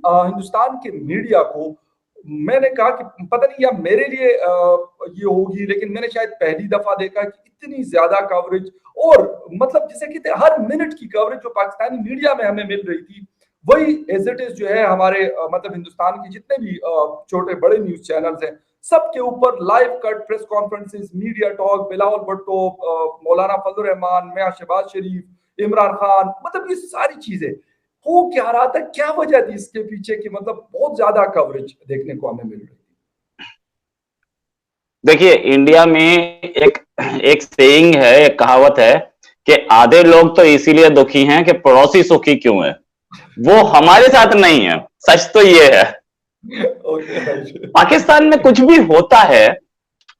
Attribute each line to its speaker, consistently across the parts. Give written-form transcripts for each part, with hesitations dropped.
Speaker 1: हिंदुस्तान के मीडिया को, मैंने कहा कि पता नहीं या मेरे लिए ये होगी, लेकिन मैंने शायद पहली दफा देखा कि इतनी ज्यादा कवरेज, और मतलब जिसे कहते हैं हर मिनट की कवरेज जो पाकिस्तानी मीडिया में हमें मिल रही थी, वही एज इट इज जो है हमारे मतलब हिंदुस्तान के जितने भी छोटे बड़े न्यूज चैनल्स हैं सबके ऊपर live cut press conferences, media talk, Bilawal Bhutto, मौलाना फजल रहमान, मियां शहबाज शरीफ, इमरान खान, मतलब ये सारी चीजें हो क्या रहा था, क्या वजह थी इसके पीछे की, मतलब बहुत ज्यादा कवरेज देखने को हमें मिल रही थी।
Speaker 2: देखिए, इंडिया में एक सेइंग है, एक कहावत है कि आधे लोग तो इसीलिए दुखी हैं कि पड़ोसी सुखी क्यों है। वो हमारे साथ नहीं है, सच तो ये है। पाकिस्तान में कुछ भी होता है,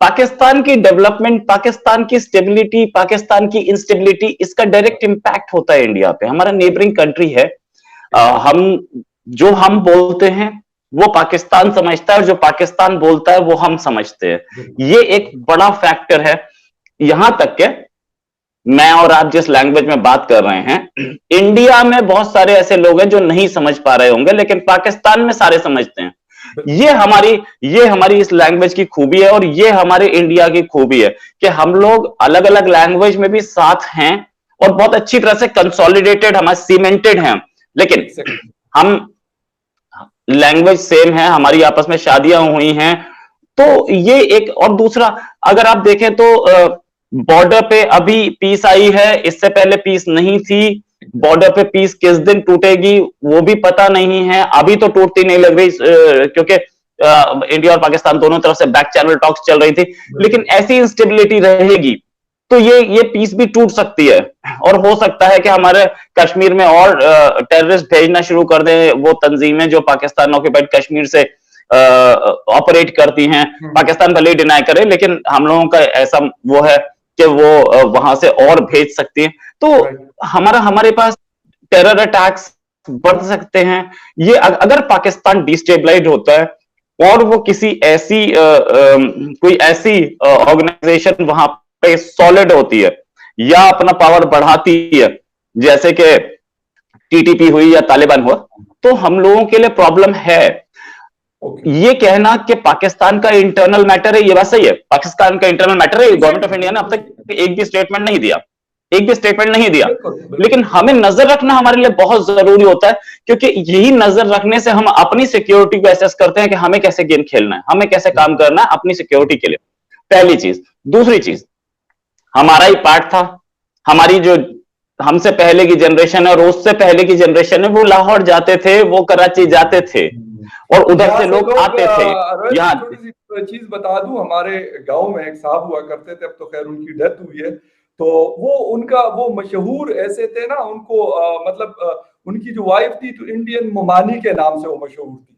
Speaker 2: पाकिस्तान की डेवलपमेंट, पाकिस्तान की स्टेबिलिटी, पाकिस्तान की इंस्टेबिलिटी, इसका डायरेक्ट इंपैक्ट होता है इंडिया पे। हमारा नेबरिंग कंट्री है। हम बोलते हैं वो पाकिस्तान समझता है, और जो पाकिस्तान बोलता है वो हम समझते हैं। ये एक बड़ा फैक्टर है। यहां तक के मैं और आप जिस लैंग्वेज में बात कर रहे हैं, इंडिया में बहुत सारे ऐसे लोग हैं जो नहीं समझ पा रहे होंगे, लेकिन पाकिस्तान में सारे समझते हैं। ये हमारी इस लैंग्वेज की खूबी है, और ये हमारे इंडिया की खूबी है कि हम लोग अलग अलग लैंग्वेज में भी साथ हैं और बहुत अच्छी तरह से कंसोलिडेटेड, हमारे सीमेंटेड हैं। लेकिन हम लैंग्वेज सेम है, हमारी आपस में शादियां हुई हैं, तो ये एक। और दूसरा, अगर आप देखें तो बॉर्डर पे अभी पीस आई है, इससे पहले पीस नहीं थी। बॉर्डर पे पीस किस दिन टूटेगी वो भी पता नहीं है। अभी तो टूटती नहीं लग रही, क्योंकि इंडिया और पाकिस्तान दोनों तरफ से बैक चैनल टॉक्स चल रही थी। लेकिन ऐसी इंस्टेबिलिटी रहेगी तो ये पीस भी टूट सकती है, और हो सकता है कि हमारे कश्मीर में और टेररिस्ट भेजना शुरू कर दें वो तंजीमें जो पाकिस्तान ऑक्यूपाइड कश्मीर से ऑपरेट करती हैं। पाकिस्तान भले ही डिनाई करे, लेकिन हम लोगों का ऐसा वो है कि वो वहां से और भेज सकती है। तो हमारे पास टेरर अटैक्स बढ़ सकते हैं। ये अगर पाकिस्तान डिस्टेबलाइज होता है और वो किसी ऐसी कोई ऐसी ऑर्गेनाइजेशन वहां पे सॉलिड होती है या अपना पावर बढ़ाती है, जैसे कि टीटीपी हुई या तालिबान हुआ, तो हम लोगों के लिए प्रॉब्लम है। ये कहना कि पाकिस्तान का इंटरनल मैटर है, ये बात सही है, पाकिस्तान का इंटरनल मैटर है। गवर्नमेंट ऑफ इंडिया ने अब तक एक भी स्टेटमेंट नहीं दिया, लेकिन हमें नजर रखना हमारे लिए बहुत जरूरी होता है, क्योंकि यही नजर रखने से हम अपनी सिक्योरिटी को एसेस करते हैं कि हमें कैसे गेम खेलना है, हमें कैसे काम करना है अपनी सिक्योरिटी के लिए। पहली चीज। दूसरी चीज, हमारा ही पार्ट था, हमारी जो हमसे पहले की जनरेशन है और उससे पहले की जनरेशन है, वो लाहौर जाते थे, वो कराची जाते थे, और उधर से लोग आते थे। यहाँ
Speaker 1: थोड़ी सी चीज बता दूं, हमारे गांव में एक साहब हुआ करते थे, अब तो खैर उनकी डेथ हुई है, तो वो मशहूर ऐसे थे ना, उनको मतलब उनकी जो वाइफ थी तो इंडियन मोमानी के नाम से वो मशहूर थी,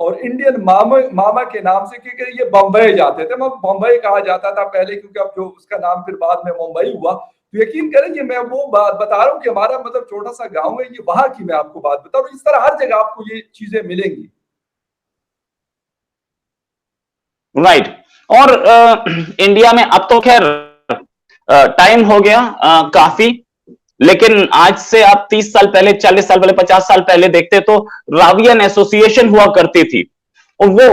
Speaker 1: और इंडियन मामा के नाम से, क्योंकि ये बम्बई जाते थे, बम्बई कहा जाता था पहले, क्योंकि अब जो उसका नाम फिर बाद में मुंबई हुआ। तो यकीन करें, ये मैं वो बात बता रहा हूँ कि हमारा मतलब छोटा सा गांव है, ये वहां की मैं आपको बात बता रहा हूँ। इस तरह हर जगह आपको ये चीजें मिलेंगी।
Speaker 2: राइट। और इंडिया में अब तो खैर टाइम हो गया काफी, लेकिन आज से आप 30 साल पहले, 40 साल पहले, 50 साल पहले देखते तो रावियन एसोसिएशन हुआ करती थी, और वो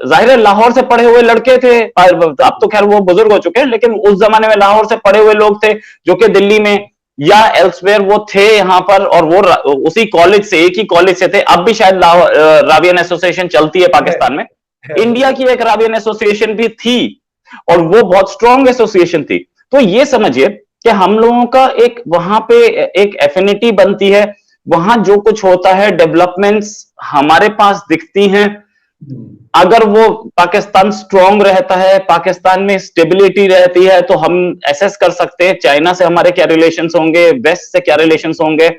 Speaker 2: जाहिर है लाहौर से पढ़े हुए लड़के थे। अब तो खैर वो बुजुर्ग हो चुके हैं, लेकिन उस जमाने में लाहौर से पढ़े हुए लोग थे जो कि दिल्ली में या एल्सवेयर वो थे यहाँ पर, और वो उसी कॉलेज से, एक ही कॉलेज से थे। अब भी शायद रावियन एसोसिएशन चलती है पाकिस्तान में। इंडिया की एक रावियन एसोसिएशन भी थी, और वो बहुत स्ट्रॉन्ग एसोसिएशन थी। तो ये समझिए कि हम लोगों का एक वहां पे एक एफिनिटी बनती है, वहां जो कुछ होता है, डेवलपमेंट्स हमारे पास दिखती हैं। अगर वो पाकिस्तान स्ट्रांग रहता है, पाकिस्तान में स्टेबिलिटी रहती है, तो हम एसेस कर सकते हैं चाइना से हमारे क्या रिलेशंस होंगे, वेस्ट से क्या रिलेशंस होंगे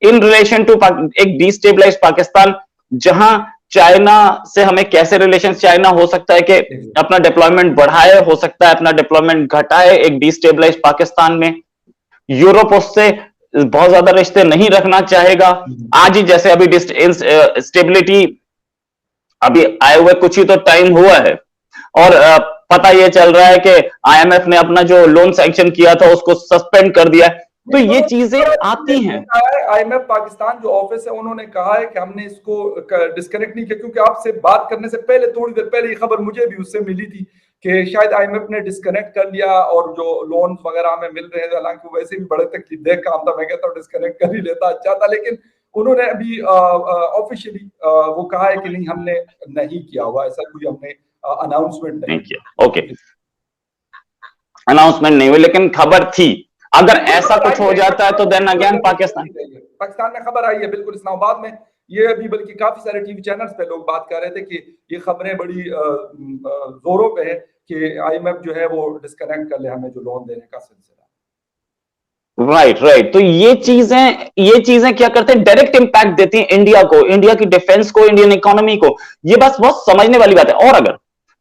Speaker 2: इन रिलेशन टू एक डिस्टेबलाइज्ड पाकिस्तान, जहां चाइना से हमें कैसे रिलेशंस, चाइना हो सकता है कि अपना डिप्लॉयमेंट बढ़ाए, हो सकता है अपना डिप्लॉयमेंट घटाए एक डिस्टेबलाइज्ड पाकिस्तान में। यूरोप उससे बहुत ज्यादा रिश्ते नहीं रखना चाहेगा। आज ही जैसे अभी स्टेबिलिटी अभी आए हुए कुछ ही तो टाइम हुआ है, और पता यह चल रहा है कि आईएमएफ ने अपना जो लोन सैंक्शन किया था उसको सस्पेंड कर दिया। तो ये चीजें आती हैं।
Speaker 1: IMF पाकिस्तान जो ऑफिस है उन्होंने कहा है कि हमने इसको डिस्कनेक्ट नहीं किया, क्योंकि आपसे बात करने से पहले थोड़ी देर पहले ये खबर मुझे भी उससे मिली थी कि शायद IMF ने डिस्कनेक्ट कर लिया और जो लोन वगैरह हमें मिल रहे हैं, हालांकि वैसे भी बड़े तकलीफ देख काम था, मैं कहता हूँ डिस्कनेक्ट कर ही लेता अच्छा था, लेकिन उन्होंने अभी ऑफिशियली वो कहा है कि नहीं हमने नहीं किया हुआ, ऐसा कोई हमने अनाउंसमेंट नहीं
Speaker 2: किया। ओके, अनाउंसमेंट नहीं हुई लेकिन खबर थी। अगर ऐसा कुछ हो जाता है तो देन अगेन
Speaker 1: पाकिस्तान में खबर आई है बिल्कुल इस्लामाबाद में, ये अभी बल्कि काफी सारे टीवी चैनल्स पे लोग बात कर रहे थे कि ये खबरें बड़ी जोरों पे है कि IMF जो है वो डिस्कनेक्ट कर ले हमें जो लोन देने का सिलसिला।
Speaker 2: राइट। तो ये चीजें क्या करते हैं, डायरेक्ट इंपैक्ट देती हैं इंडिया को, इंडिया की डिफेंस को, इंडियन इकोनॉमी को। ये बस बहुत समझने वाली बात है। और अगर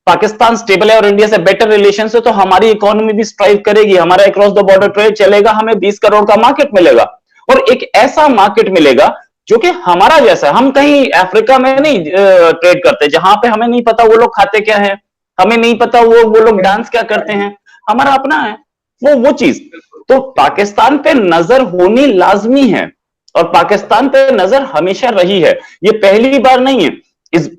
Speaker 2: पाकिस्तान स्टेबल है और इंडिया से बेटर रिलेशन है तो हमारी इकोनॉमी भी स्ट्राइव करेगी, हमारा अक्रॉस द बॉर्डर ट्रेड चलेगा, हमें 20 करोड़ का मार्केट मिलेगा, और एक ऐसा मार्केट मिलेगा जो कि हमारा जैसा। हम कहीं अफ्रीका में नहीं ट्रेड करते जहां पे हमें नहीं पता वो लोग खाते क्या है, हमें नहीं पता वो लोग डांस क्या करते हैं, हमारा अपना है वो चीज। तो पाकिस्तान पे नजर होनी लाजमी है और पाकिस्तान पे नजर हमेशा रही है, ये पहली बार नहीं है इस।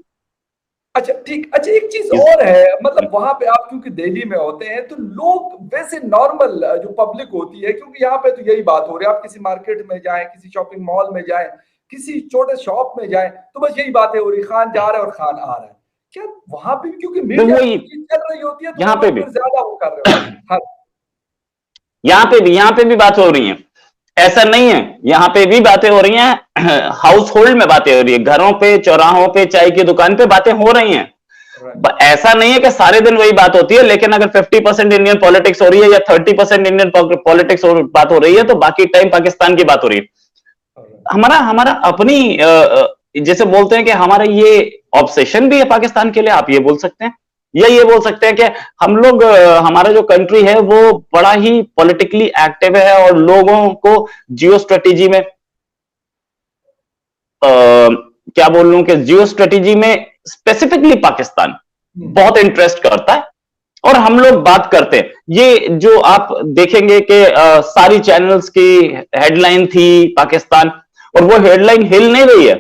Speaker 1: अच्छा ठीक, अच्छा एक चीज और है, मतलब वहां पे आप क्योंकि दिल्ली में होते हैं तो लोग वैसे नॉर्मल जो पब्लिक होती है, क्योंकि यहाँ पे तो यही बात हो रही है, आप किसी मार्केट में जाएं, किसी शॉपिंग मॉल में जाएं, किसी छोटे शॉप में जाएं, तो बस यही बातें हो रही, खान जा रहा है और खान आ रहा है। क्या वहां पे क्योंकि मीडिया चल रही होती है तो
Speaker 2: यहाँ पे भी
Speaker 1: ज्यादा वो कर रहे होते हैं,
Speaker 2: यहाँ पे भी बात हो रही है, ऐसा नहीं है, यहाँ पे भी बातें हो रही हैं, हाउस होल्ड में बातें हो रही है, घरों पे, चौराहों पे, चाय की दुकान पे बातें हो रही हैं। ऐसा नहीं है कि सारे दिन वही बात होती है, लेकिन अगर 50% इंडियन पॉलिटिक्स हो रही है या 30% इंडियन पॉलिटिक्स बात हो रही है तो बाकी टाइम पाकिस्तान की बात हो रही है। हमारा अपनी जैसे बोलते हैं कि हमारा ये ऑब्सेशन भी है पाकिस्तान के लिए, आप ये बोल सकते हैं, या ये बोल सकते हैं कि हम लोग, हमारा जो कंट्री है वो बड़ा ही पॉलिटिकली एक्टिव है और लोगों को जियो स्ट्रेटेजी में क्या बोल लूं कि जियो स्ट्रेटेजी में स्पेसिफिकली पाकिस्तान बहुत इंटरेस्ट करता है और हम लोग बात करते हैं। ये जो आप देखेंगे कि सारी चैनल्स की हेडलाइन थी पाकिस्तान, और वो हेडलाइन हिल नहीं रही है,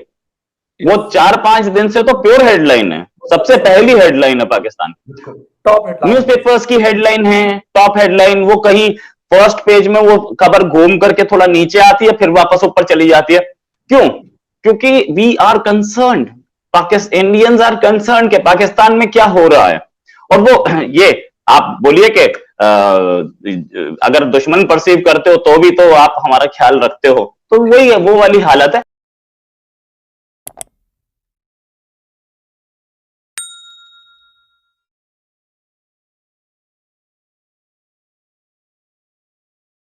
Speaker 2: वो 4-5 दिन से तो प्योर हेडलाइन है, सबसे पहली हेडलाइन है पाकिस्तान। न्यूज़पेपर्स की हेडलाइन है, टॉप हेडलाइन, वो कहीं फर्स्ट पेज में वो खबर घूम करके थोड़ा नीचे आती है फिर वापस ऊपर चली जाती है। क्यों? क्योंकि we are concerned, Indians are concerned कि पाकिस्तान में क्या हो रहा है। और वो ये आप बोलिए कि अगर दुश्मन परसीव करते हो तो भी तो आप हमारा ख्याल रखते हो, तो वही है, वो वाली हालत है।